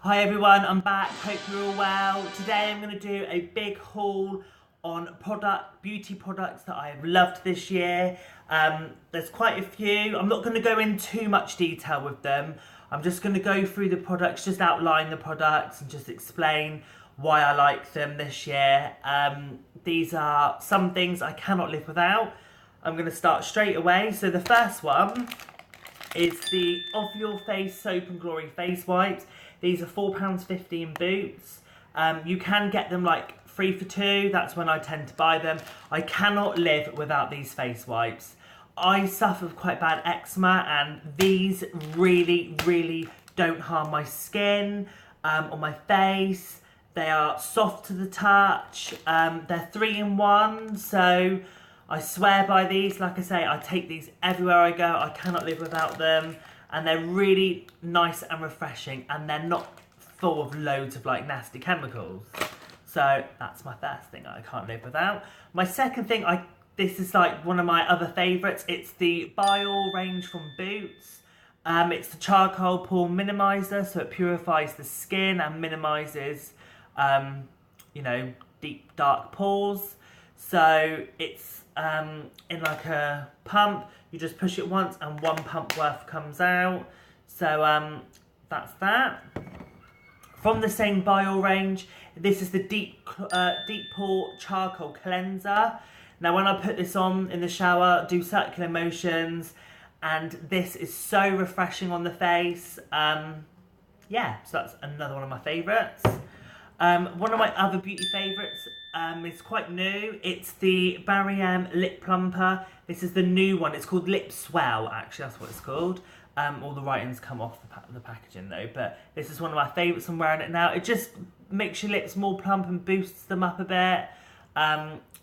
Hi everyone, I'm back. Hope you're all well. Today I'm going to do a big haul on beauty products that I've loved this year. There's quite a few. I'm not going to go in too much detail with them. I'm just going to go through the products, just outline the products and just explain why I like them this year. These are some things I cannot live without. I'm going to start straight away. So the first one is the Off Your Face Soap and Glory Face Wipes. These are £4.50 in Boots. You can get them like 3 for 2. That's when I tend to buy them. I cannot live without these face wipes. I suffer with quite bad eczema and these really don't harm my skin or my face. They are soft to the touch. They're 3-in-1, so I swear by these. Like I say, I take these everywhere I go. I cannot live without them. And they're really nice and refreshing, and they're not full of loads of like nasty chemicals. So that's my first thing I can't live without. My second thing, this is like one of my other favourites. It's the Bile range from Boots. It's the charcoal pore minimizer, so it purifies the skin and minimises, deep dark pores. So it's in like a pump. You just push it once and one pump worth comes out. So that's that. From the same Bile range, this is the deep pore charcoal cleanser. Now when I put this on in the shower, do circular motions, and this is so refreshing on the face. Yeah, so that's another one of my favourites. One of my other beauty favourites is quite new. It's the Barry M Lip Plumper. This is the new one. It's called Lip Swell, actually, that's what it's called. All the writings come off the packaging though, but this is one of my favourites. I'm wearing it now. It just makes your lips more plump and boosts them up a bit.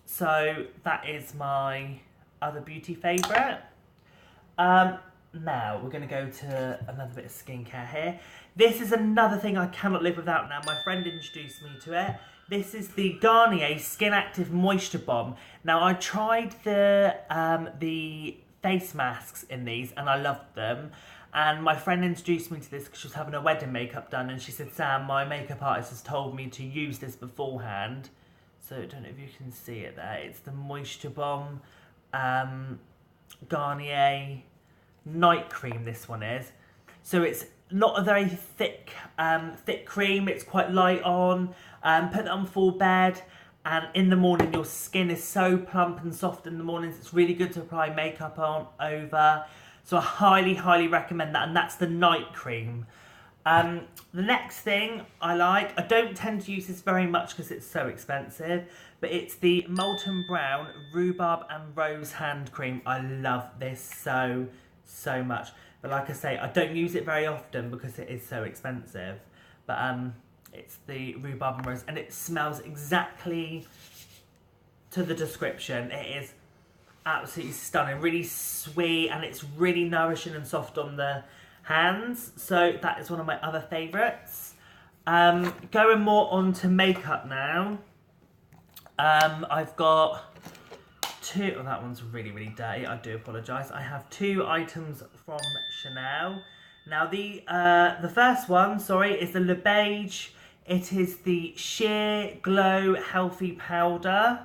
So that is my other beauty favourite. Now we're going to go to another bit of skincare here. This is another thing I cannot live without now. My friend introduced me to it. This is the Garnier Skin Active Moisture Bomb. Now I tried the face masks in these and I loved them. And my friend introduced me to this because she was having her wedding makeup done, and she said, Sam, my makeup artist has told me to use this beforehand. So I don't know if you can see it there. It's the Moisture Bomb Garnier Night Cream, this one is. So it's not a very thick cream. It's quite light on. Put that on full bed, and in the morning your skin is so plump and soft in the mornings. It's really good to apply makeup on over. So I highly recommend that, and that's the night cream. The next thing I like, I don't tend to use this very much because it's so expensive, but it's the Molten Brown Rhubarb and Rose Hand Cream. I love this so much. But like I say, I don't use it very often because it is so expensive. But it's the Rhubarb and Rose, and it smells exactly to the description. It is absolutely stunning, really sweet, and it's really nourishing and soft on the hands. So that is one of my other favourites. Going more on to makeup now. I've got two. Oh, that one's really dirty. I do apologise. I have 2 items from Chanel. Now the first one, is the Le Beige. It is the Sheer Glow Healthy Powder.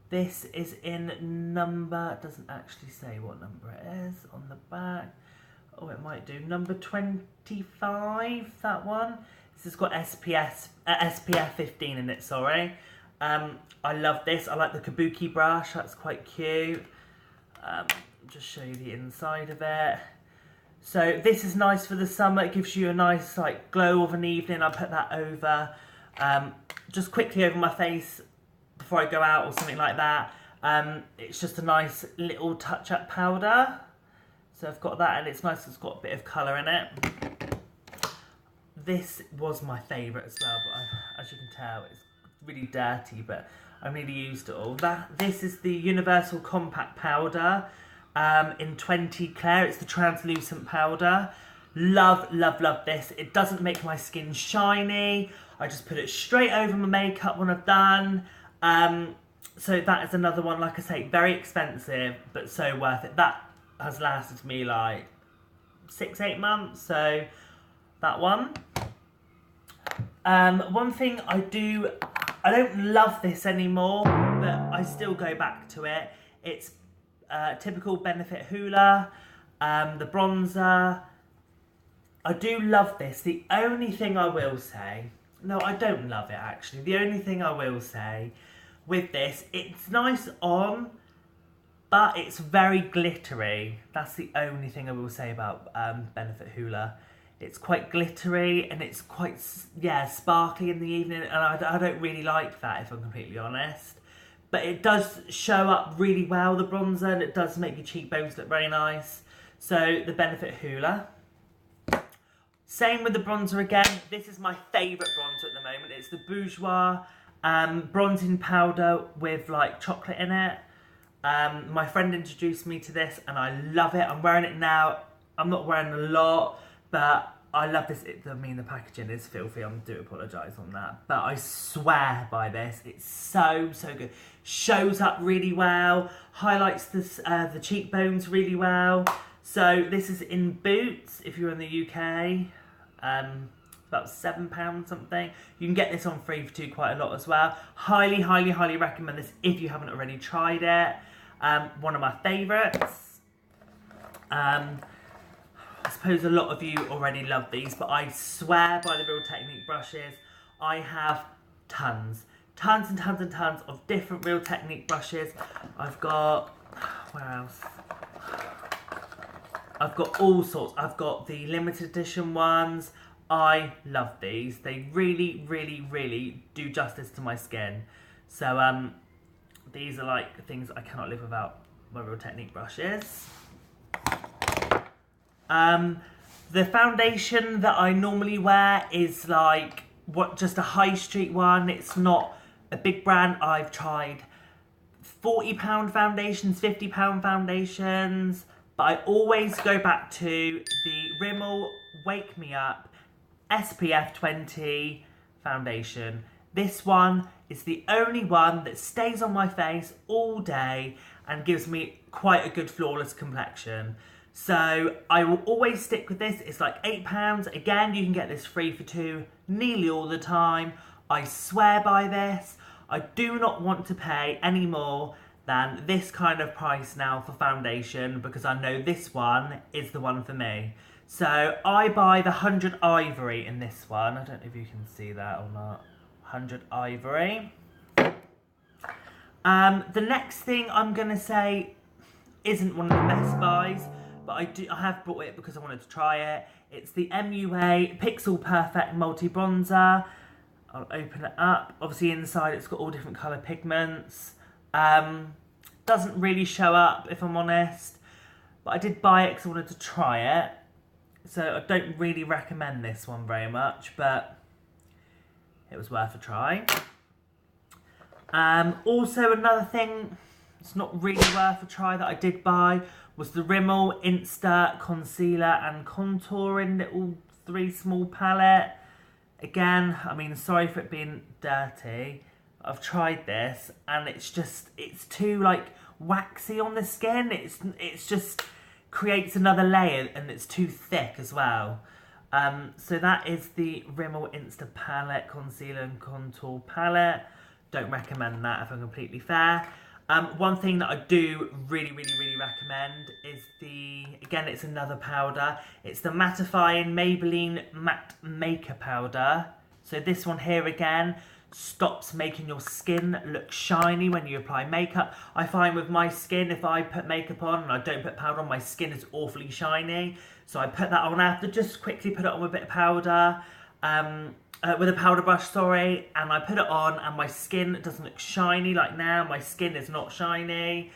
This is in number, it doesn't actually say what number it is on the back. Oh, it might do. Number 25, that one. This has got SPF 15 in it, sorry. I love this. I like the kabuki brush. That's quite cute. Just show you the inside of it. So this is nice for the summer. It gives you a nice like glow of an evening. I put that over, just quickly over my face before I go out or something like that. It's just a nice little touch-up powder. So I've got that, and it's nice. It's got a bit of colour in it. This was my favourite as well, but as you can tell, it's really dirty, but I really used it all. This is the Universal Compact Powder in 20 Clair. It's the translucent powder. Love this. It doesn't make my skin shiny. I just put it straight over my makeup when I've done. So that is another one, like I say, very expensive, but so worth it. That has lasted me like 6-8 months, so that one. One thing I don't love this anymore, but I still go back to it. It's typical Benefit Hoola, the bronzer. I do love this. The only thing I will say, no, I don't love it actually. The only thing I will say with this, it's nice on, but it's very glittery. That's the only thing I will say about Benefit Hoola. It's quite glittery and it's quite, yeah, sparkly in the evening, and I don't really like that, if I'm completely honest. But it does show up really well, the bronzer, and it does make your cheekbones look very nice. So, the Benefit Hoola. Same with the bronzer again. This is my favourite bronzer at the moment. It's the Bourjois bronzing powder with like chocolate in it. My friend introduced me to this and I love it. I'm wearing it now. I'm not wearing a lot, but I love this. I mean, the packaging is filthy. I do apologise on that. But I swear by this. It's so, so good. Shows up really well. Highlights the cheekbones really well. So this is in Boots, if you're in the UK. About £7 something. You can get this on Free for 2 quite a lot as well. Highly, highly, highly recommend this if you haven't already tried it. One of my favourites. I suppose a lot of you already love these, but I swear by the Real Technique brushes, I have tons and tons and tons of different Real Technique brushes. I've got, where else? I've got all sorts. I've got the limited edition ones. I love these. They really, really, really do justice to my skin. So these are like things I cannot live without my Real Technique brushes. The foundation that I normally wear is like just a high street one. It's not a big brand. I've tried £40 foundations, £50 foundations, but I always go back to the Rimmel Wake Me Up SPF 20 foundation. This one is the only one that stays on my face all day and gives me quite a good flawless complexion. So I will always stick with this. It's like £8. Again, you can get this free for 2 nearly all the time. I swear by this. I do not want to pay any more than this kind of price now for foundation, because I know this one is the one for me. So I buy the 100 Ivory in this one. I don't know if you can see that or not. 100 Ivory. The next thing I'm going to say isn't one of the best buys, but I have bought it because I wanted to try it. It's the MUA Pixel Perfect Multi Bronzer. I'll open it up. Obviously inside it's got all different colour pigments. Doesn't really show up, if I'm honest, but I did buy it because I wanted to try it. So I don't really recommend this one very much, but it was worth a try. Also another thing it's not really worth a try that I did buy was the Rimmel Insta Concealer and Contouring little 3 small palette. Again, I mean, sorry for it being dirty. I've tried this and it's too like waxy on the skin. It's just creates another layer and it's too thick as well. So that is the Rimmel Insta Palette Concealer and Contour Palette. Don't recommend that if I'm completely fair. One thing that I do really, really, really recommend is again, it's another powder. It's the mattifying Maybelline Matte Maker Powder. So this one here again stops making your skin look shiny when you apply makeup. I find with my skin, if I put makeup on and I don't put powder on, my skin is awfully shiny. So I put that on. I have to just quickly put it on with a bit of powder, with a powder brush, sorry, and I put it on and my skin doesn't look shiny like now. My skin is not shiny.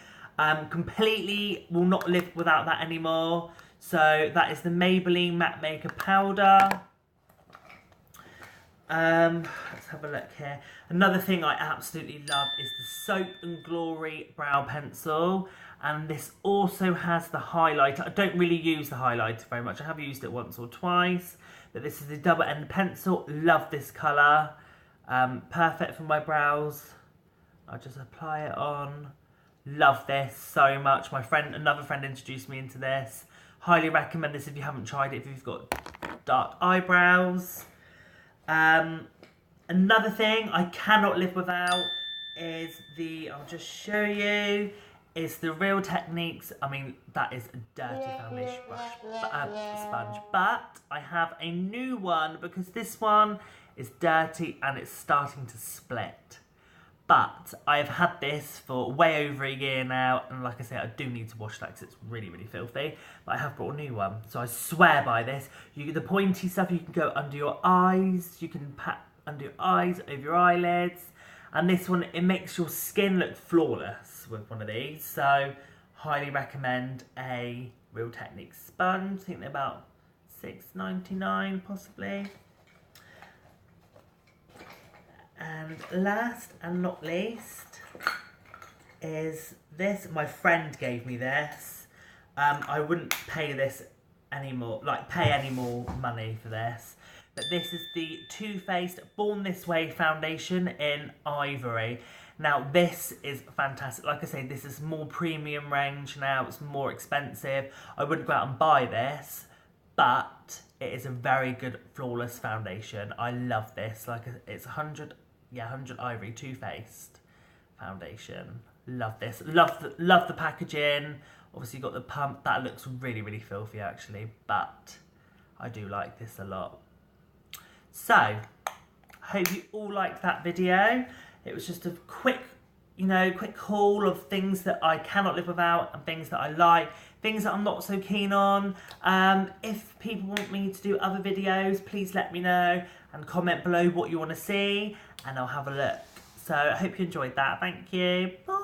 Completely will not live without that anymore. So that is the Maybelline Matte Maker Powder. Let's have a look here. Another thing I absolutely love is the Soap and Glory Brow Pencil. And this also has the highlighter. I don't really use the highlighter very much. I have used it once or twice. But this is the double end pencil. Love this colour. Perfect for my brows. I'll just apply it on. Love this so much. Another friend introduced me into this. Highly recommend this if you haven't tried it, if you've got dark eyebrows. Another thing I cannot live without is I'll just show you, is the Real Techniques. I mean, that is a dirty foundation sponge, but I have a new one because this one is dirty and it's starting to split. But I've had this for way over a year now, and like I say, I do need to wash that because it's really, really filthy. But I have brought a new one, so I swear by this. The pointy stuff, you can go under your eyes, you can pat under your eyes, over your eyelids. And this one, it makes your skin look flawless with one of these. So, highly recommend a Real Techniques sponge. I think they're about $6.99 possibly. And last and not least is this. My friend gave me this. I wouldn't pay this anymore, pay any more money for this. But this is the Too Faced Born This Way foundation in Ivory. Now this is fantastic. Like I say, this is more premium range now. It's more expensive. I wouldn't go out and buy this, but it is a very good flawless foundation. I love this. It's 100 Ivory Too Faced foundation. Love this. Love the packaging. Obviously, you've got the pump. That looks really, really filthy, actually. But I do like this a lot. So, I hope you all liked that video. It was just a quick haul of things that I cannot live without and things that I like, things that I'm not so keen on. If people want me to do other videos, please let me know and comment below what you want to see, and I'll have a look. So I hope you enjoyed that. Thank you. Bye.